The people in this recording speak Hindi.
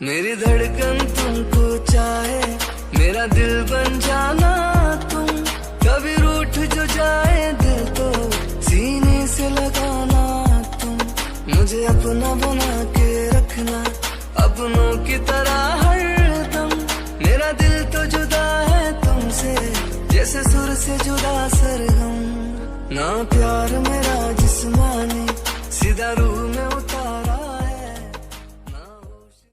मेरी धड़कन तुमको चाहे, मेरा दिल बन जाना तुम। कभी रूठ जो जाए दिल तो सीने से लगाना तुम। मुझे अपना बना के रखना अपनों की तरह हरदम। मेरा दिल तो जुदा है तुमसे, जैसे सुर से जुदा सर